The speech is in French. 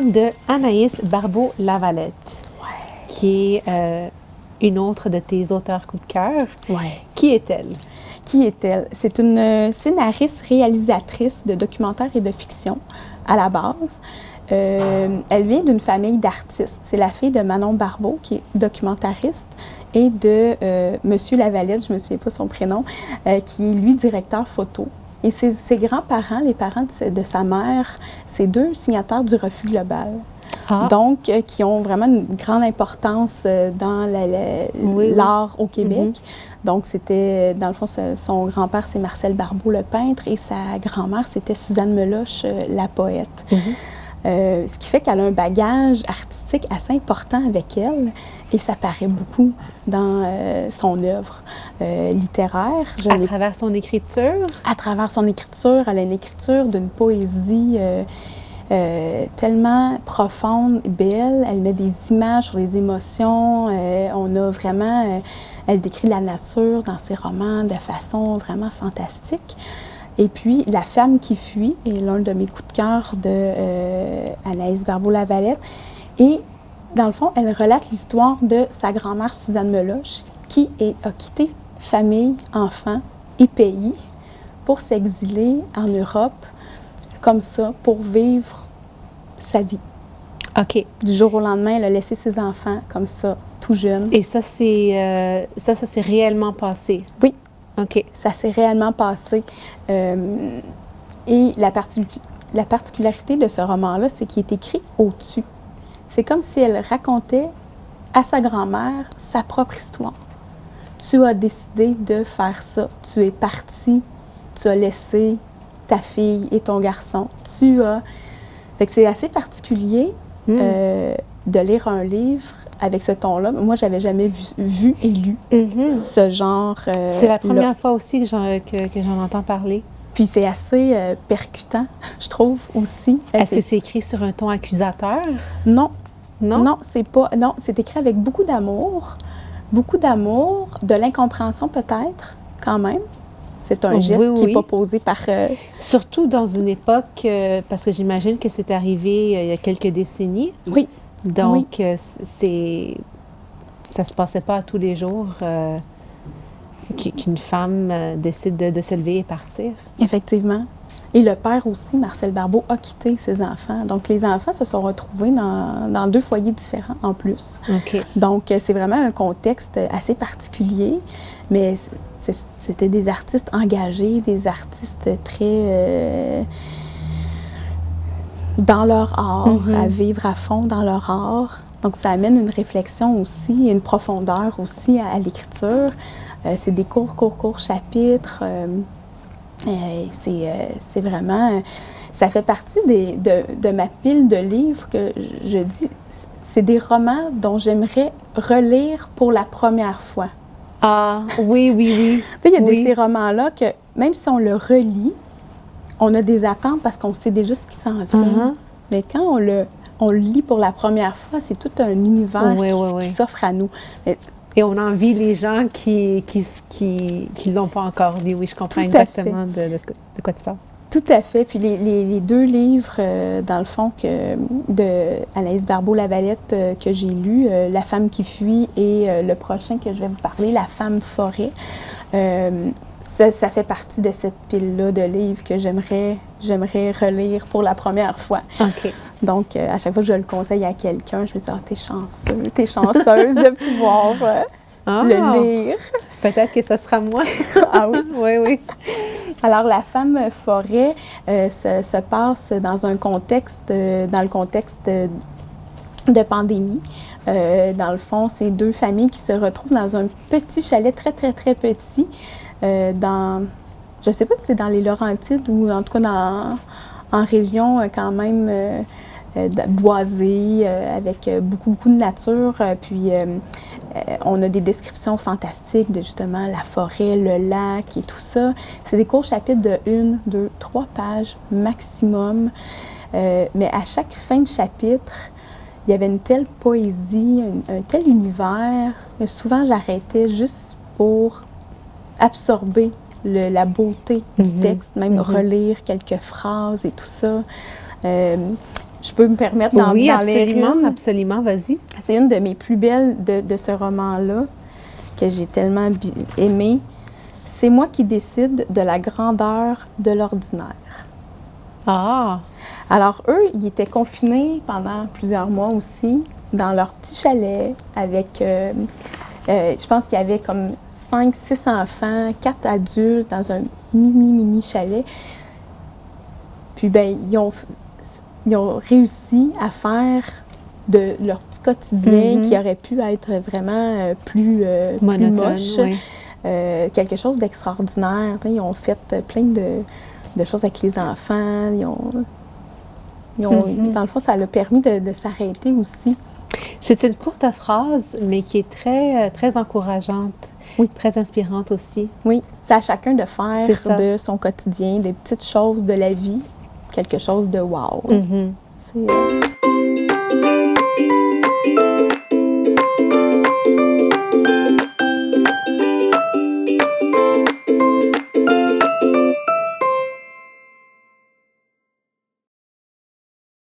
parle de Anaïs Barbeau-Lavalette, qui est une autre de tes auteurs coup de cœur. Ouais. Qui est-elle? Qui est-elle? C'est une scénariste-réalisatrice de documentaires et de fiction à la base. Elle vient d'une famille d'artistes. C'est la fille de Manon Barbeau, qui est documentariste, et de Monsieur Lavalette, je ne me souviens pas son prénom, qui est, lui, directeur photo. Et ses grands-parents, les parents de sa mère, c'est deux signataires du Refus global. Ah. Donc, qui ont vraiment une grande importance dans l'art au Québec. Donc, c'était, dans le fond, son grand-père, c'est Marcel Barbeau, le peintre, et sa grand-mère, c'était Suzanne Meloche, la poète. Ce qui fait qu'elle a un bagage artistique assez important avec elle, et ça paraît beaucoup dans son œuvre littéraire. À travers son écriture? À travers son écriture. Elle a une écriture d'une poésie tellement profonde, belle. Elle met des images sur les émotions. On a vraiment... elle décrit la nature dans ses romans de façon vraiment fantastique. Et puis, La femme qui fuit est l'un de mes coups de cœur de Anaïs Barbeau-Lavalette. Et, dans le fond, elle relate l'histoire de sa grand-mère Suzanne Meloche, qui a quitté famille, enfants et pays pour s'exiler en Europe, comme ça, pour vivre sa vie. OK. Du jour au lendemain, elle a laissé ses enfants comme ça, tout jeune. Et ça, ça s'est réellement passé? Oui. OK. Ça s'est réellement passé. Et la particularité de ce roman-là, c'est qu'il est écrit au-dessus. C'est comme si elle racontait à sa grand-mère sa propre histoire. Tu as décidé de faire ça. Tu es parti. Tu as laissé ta fille et ton garçon. Fait que c'est assez particulier de lire un livre avec ce ton-là. Moi, j'avais jamais vu et lu ce genre. C'est la première fois aussi que j'en entends parler. Puis c'est assez percutant, je trouve, aussi. Est-ce que c'est écrit sur un ton accusateur? Non. Non? Non, c'est pas. Non, c'est écrit avec beaucoup d'amour. Beaucoup d'amour, de l'incompréhension peut-être, quand même. C'est un geste qui n'est pas posé par... Surtout dans une époque, parce que j'imagine que c'est arrivé il y a quelques décennies. Oui. Donc, ça se passait pas à tous les jours qu'une femme décide de se lever et partir. Effectivement. Et le père aussi, Marcel Barbeau, a quitté ses enfants. Donc, les enfants se sont retrouvés dans deux foyers différents en plus. OK. Donc, c'est vraiment un contexte assez particulier, mais c'était des artistes engagés, des artistes très dans leur art, à vivre à fond dans leur art. Donc, ça amène une réflexion aussi, une profondeur aussi à l'écriture. C'est des courts chapitres. C'est vraiment... Ça fait partie de ma pile de livres que je dis, c'est des romans dont j'aimerais relire pour la première fois. Ah, oui. Tu sais, il y a ces romans-là que, même si on le relit, on a des attentes parce qu'on sait déjà ce qui s'en vient. Mais quand on le lit pour la première fois, c'est tout un univers qui s'offre à nous. Et on envie les gens qui l'ont pas encore lu. Oui, je comprends exactement de quoi tu parles. Tout à fait. Puis les deux livres, dans le fond, de Anaïs Barbeau-Lavalette que j'ai lus, La femme qui fuit et le prochain que je vais vous parler, La femme forêt, ça fait partie de cette pile-là de livres que j'aimerais relire pour la première fois. OK. Donc, à chaque fois que je le conseille à quelqu'un, je me dis « Ah, t'es chanceuse de pouvoir le lire. » Peut-être que ce sera moi. Ah oui? Oui. Alors, La femme forêt se passe dans le contexte de pandémie. Dans le fond, c'est deux familles qui se retrouvent dans un petit chalet très, très, très petit je ne sais pas si c'est dans les Laurentides ou en tout cas en région quand même boisée, avec beaucoup, beaucoup de nature. Puis, on a des descriptions fantastiques de justement la forêt, le lac et tout ça. C'est des courts chapitres de 1, 2, 3 pages maximum. Mais à chaque fin de chapitre, il y avait une telle poésie, un tel univers. Que souvent, j'arrêtais juste pour absorber la beauté du texte, même relire quelques phrases et tout ça. je peux me permettre d'en Oui, lire absolument, une. absolument, vas-y. C'est une de mes plus belles de ce roman-là, que j'ai tellement aimé. C'est moi qui décide de la grandeur de l'ordinaire. Ah! Alors, eux, ils étaient confinés pendant plusieurs mois aussi, dans leur petit chalet, avec, je pense qu'il y avait comme 5-6 enfants, 4 adultes, dans un mini chalet. Puis, ben, ils ont réussi à faire de leur petit quotidien, qui aurait pu être vraiment plus moche, oui. quelque chose d'extraordinaire. Ils ont fait plein de choses avec les enfants. Dans le fond, ça leur a permis de s'arrêter aussi. C'est une courte phrase, mais qui est très, très encourageante, Oui. Très inspirante aussi. Oui, c'est à chacun de faire de son quotidien, des petites choses de la vie, quelque chose de wow. Mm-hmm. C'est